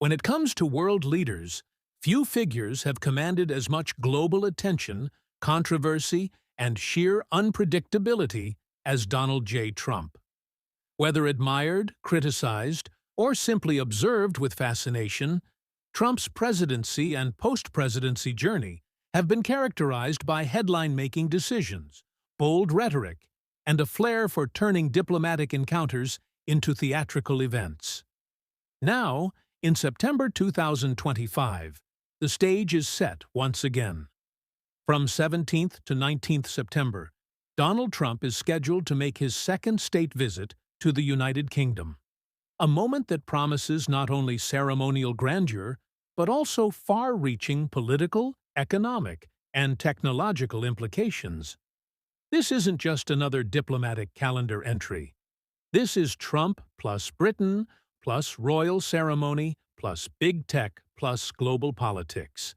When it comes to world leaders, few figures have commanded as much global attention, controversy, and sheer unpredictability as Donald J. Trump. Whether admired, criticized, or simply observed with fascination, Trump's presidency and post-presidency journey have been characterized by headline-making decisions, bold rhetoric, and a flair for turning diplomatic encounters into theatrical events. Now, in September 2025, the stage is set once again. From 17th to 19th September, Donald Trump is scheduled to make his second state visit to the United Kingdom, a moment that promises not only ceremonial grandeur, but also far-reaching political, economic, and technological implications. This isn't just another diplomatic calendar entry. This is Trump plus Britain plus royal ceremony plus big tech plus global politics.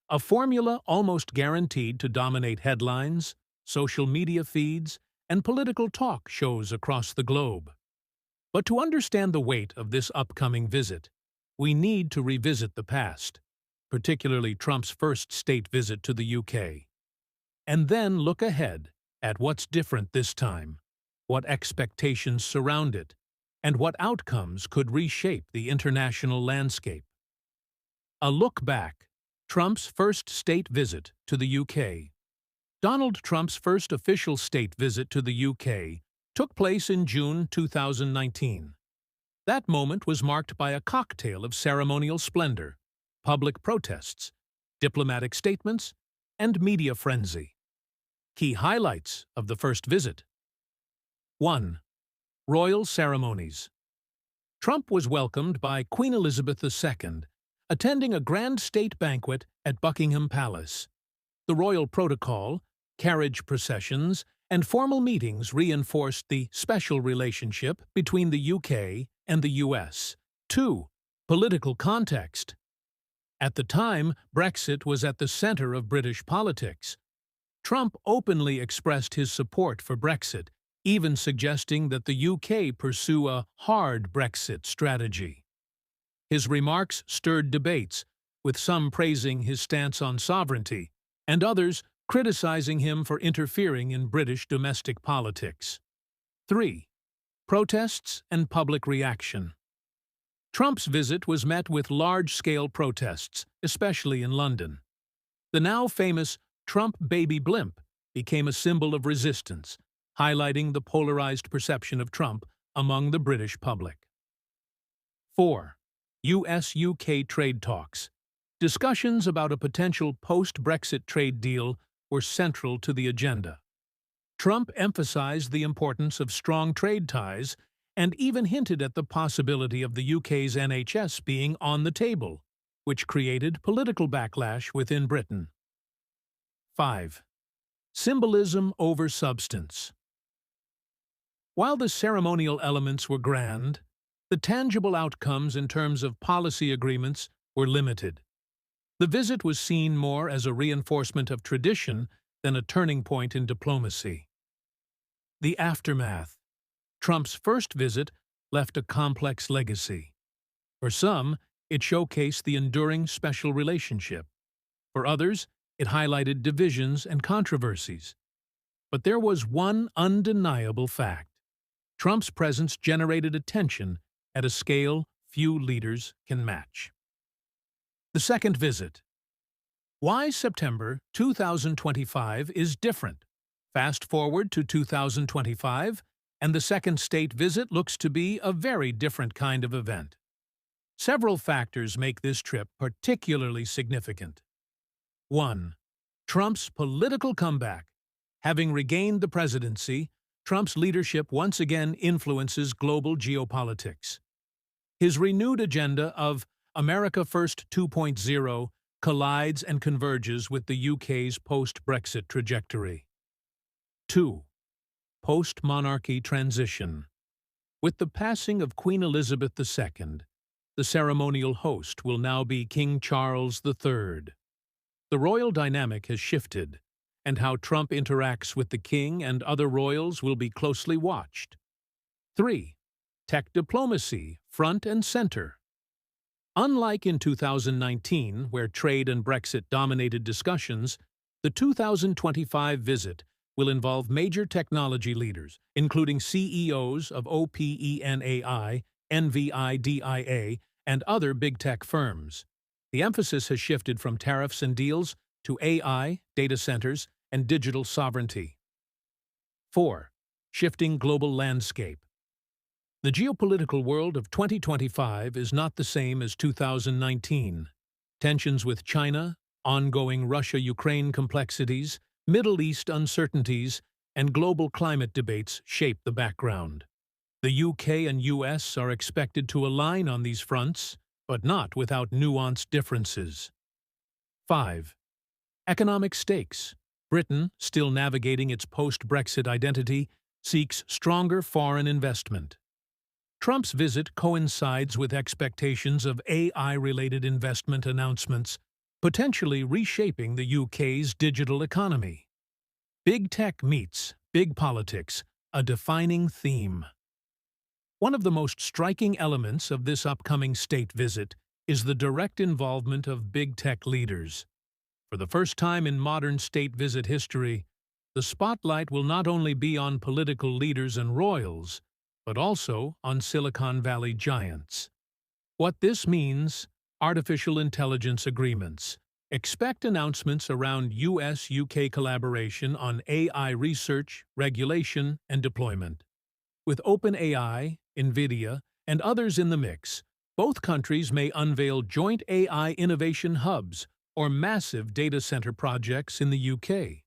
A formula almost guaranteed to dominate headlines, social media feeds, and political talk shows across the globe. But to understand the weight of this upcoming visit, we need to revisit the past, particularly Trump's first state visit to the UK, and then look ahead at what's different this time, what expectations surround it, and what outcomes could reshape the international landscape. A look back: Trump's first state visit to the UK. Donald Trump's first official state visit to the UK took place in June 2019. That moment was marked by a cocktail of ceremonial splendor, public protests, diplomatic statements, and media frenzy. Key highlights of the first visit. 1. Royal ceremonies. Trump was welcomed by Queen Elizabeth II, attending a grand state banquet at Buckingham Palace. The royal protocol, carriage processions, and formal meetings reinforced the special relationship between the UK and the US. 2. Political context. At the time, Brexit was at the center of British politics. Trump openly expressed his support for Brexit, even suggesting that the UK pursue a hard Brexit strategy. His remarks stirred debates, with some praising his stance on sovereignty, and others criticizing him for interfering in British domestic politics. 3. Protests and public reaction. Trump's visit was met with large-scale protests, especially in London. The now famous Trump baby blimp became a symbol of resistance, highlighting the polarized perception of Trump among the British public. 4. US-UK trade talks. Discussions about a potential post-Brexit trade deal were central to the agenda. Trump emphasized the importance of strong trade ties and even hinted at the possibility of the UK's NHS being on the table, which created political backlash within Britain. 5. Symbolism over substance. While the ceremonial elements were grand, the tangible outcomes in terms of policy agreements were limited. The visit was seen more as a reinforcement of tradition than a turning point in diplomacy. The aftermath. Trump's first visit left a complex legacy. For some, it showcased the enduring special relationship. For others, it highlighted divisions and controversies. But there was one undeniable fact. Trump's presence generated attention at a scale few leaders can match. The second visit. Why September 2025 is different. Fast forward to 2025, and the second state visit looks to be a very different kind of event. Several factors make this trip particularly significant. 1. Trump's political comeback. Having regained the presidency, Trump's leadership once again influences global geopolitics. His renewed agenda of America First 2.0 collides and converges with the UK's post-Brexit trajectory. 2. Post-monarchy transition. With the passing of Queen Elizabeth II, the ceremonial host will now be King Charles III. The royal dynamic has shifted, and how Trump interacts with the king and other royals will be closely watched. 3. Tech diplomacy, front and center. Unlike in 2019, where trade and Brexit dominated discussions, the 2025 visit will involve major technology leaders, including CEOs of OpenAI, Nvidia, and other big tech firms. The emphasis has shifted from tariffs and deals to AI, data centers, and digital sovereignty. 4. Shifting global landscape. The geopolitical world of 2025 is not the same as 2019. Tensions with China, ongoing Russia-Ukraine complexities, Middle East uncertainties, and global climate debates shape the background. The UK and US are expected to align on these fronts, but not without nuanced differences. 5. Economic stakes. Britain, still navigating its post-Brexit identity, seeks stronger foreign investment. Trump's visit coincides with expectations of AI-related investment announcements, potentially reshaping the UK's digital economy. Big tech meets big politics, a defining theme. One of the most striking elements of this upcoming state visit is the direct involvement of big tech leaders. For the first time in modern state visit history, the spotlight will not only be on political leaders and royals, but also on Silicon Valley giants. What this means: artificial intelligence agreements. Expect announcements around US-UK collaboration on AI research, regulation, and deployment. With OpenAI, Nvidia, and others in the mix, both countries may unveil joint AI innovation hubs or massive data center projects in the UK.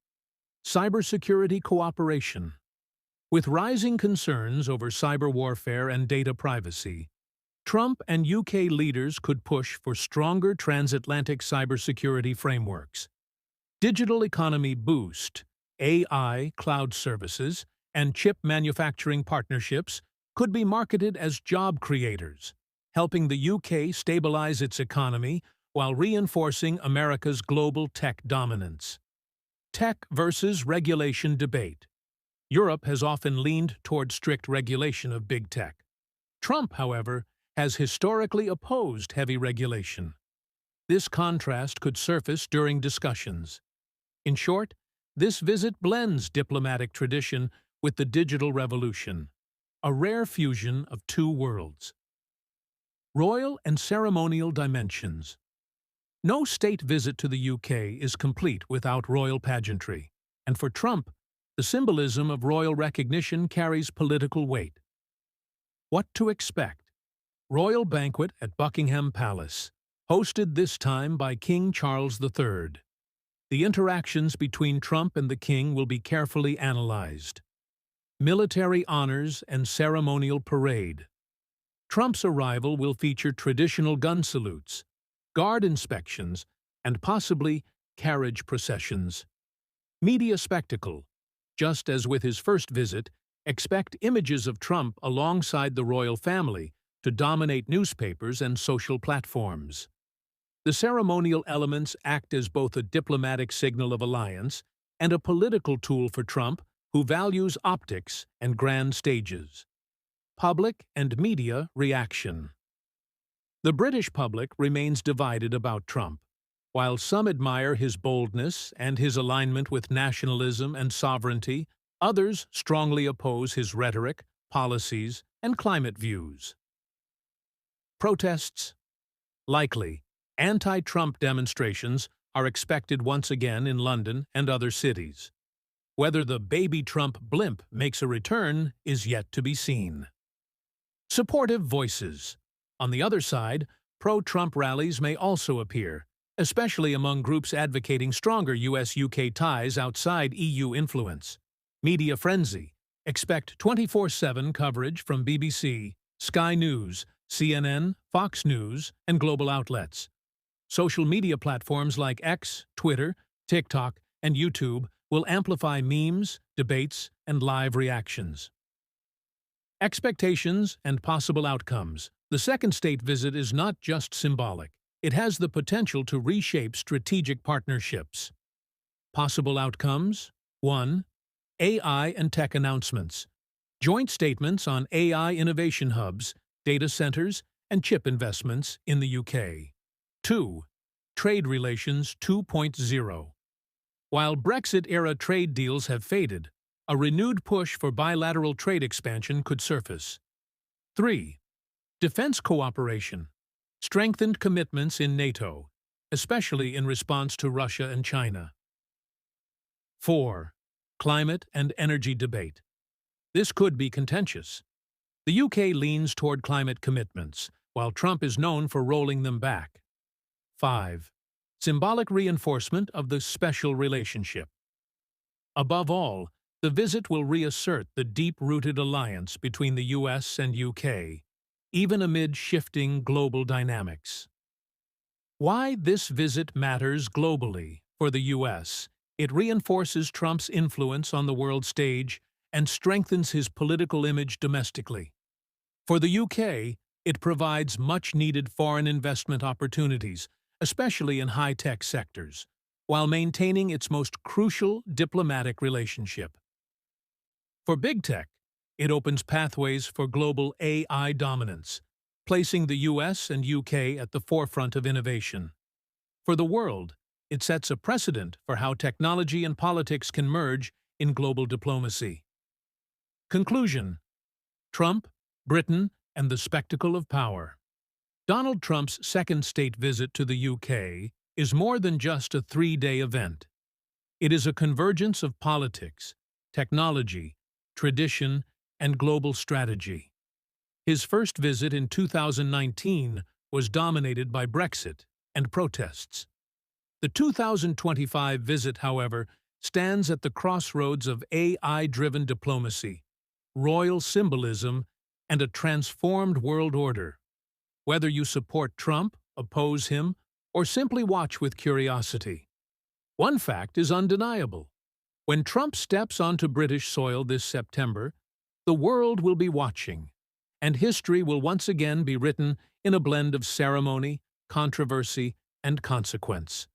Cybersecurity cooperation. With rising concerns over cyber warfare and data privacy, Trump and UK leaders could push for stronger transatlantic cybersecurity frameworks. Digital economy boost, AI, cloud services, and chip manufacturing partnerships could be marketed as job creators, helping the UK stabilize its economy while reinforcing America's global tech dominance. Tech versus regulation debate. Europe has often leaned toward strict regulation of big tech. Trump, however, has historically opposed heavy regulation. This contrast could surface during discussions. In short, this visit blends diplomatic tradition with the digital revolution, a rare fusion of two worlds. Royal and ceremonial dimensions. No state visit to the UK is complete without royal pageantry, and for Trump, the symbolism of royal recognition carries political weight. What to expect? Royal banquet at Buckingham Palace, hosted this time by King Charles III. The interactions between Trump and the king will be carefully analyzed. Military honors and ceremonial parade. Trump's arrival will feature traditional gun salutes, guard inspections, and possibly carriage processions. Media spectacle. Just as with his first visit, expect images of Trump alongside the royal family to dominate newspapers and social platforms. The ceremonial elements act as both a diplomatic signal of alliance and a political tool for Trump, who values optics and grand stages. Public and media reaction. The British public remains divided about Trump. While some admire his boldness and his alignment with nationalism and sovereignty, others strongly oppose his rhetoric, policies, and climate views. Protests. Likely, anti-Trump demonstrations are expected once again in London and other cities. Whether the baby Trump blimp makes a return is yet to be seen. Supportive voices. On the other side, pro-Trump rallies may also appear, especially among groups advocating stronger US-UK ties outside EU influence. Media frenzy. Expect 24/7 coverage from BBC, Sky News, CNN, Fox News, and global outlets. Social media platforms like X, Twitter, TikTok, and YouTube will amplify memes, debates, and live reactions. Expectations and possible outcomes. The second state visit is not just symbolic. It has the potential to reshape strategic partnerships. Possible outcomes: 1. AI and tech announcements. Joint statements on AI innovation hubs, data centers, and chip investments in the UK. 2. Trade Relations 2.0. While Brexit-era trade deals have faded, a renewed push for bilateral trade expansion could surface. 3. Defense cooperation. Strengthened commitments in NATO, especially in response to Russia and China. 4. Climate and energy debate. This could be contentious. The UK leans toward climate commitments, while Trump is known for rolling them back. 5. Symbolic reinforcement of the special relationship. Above all, the visit will reassert the deep-rooted alliance between the US and UK, even amid shifting global dynamics. Why this visit matters globally for the US. It reinforces Trump's influence on the world stage and strengthens his political image domestically. For the UK, it provides much-needed foreign investment opportunities, especially in high-tech sectors, while maintaining its most crucial diplomatic relationship. For big tech, it opens pathways for global AI dominance, placing the US and UK at the forefront of innovation. For the world, it sets a precedent for how technology and politics can merge in global diplomacy. Conclusion: Trump, Britain, and the spectacle of power. Donald Trump's second state visit to the UK is more than just a three-day event. It is a convergence of politics, technology, tradition, and global strategy. His first visit in 2019 was dominated by Brexit and protests. The 2025 visit, however, stands at the crossroads of AI-driven diplomacy, royal symbolism, and a transformed world order. Whether you support Trump, oppose him, or simply watch with curiosity, one fact is undeniable. When Trump steps onto British soil this September, the world will be watching, and history will once again be written in a blend of ceremony, controversy, and consequence.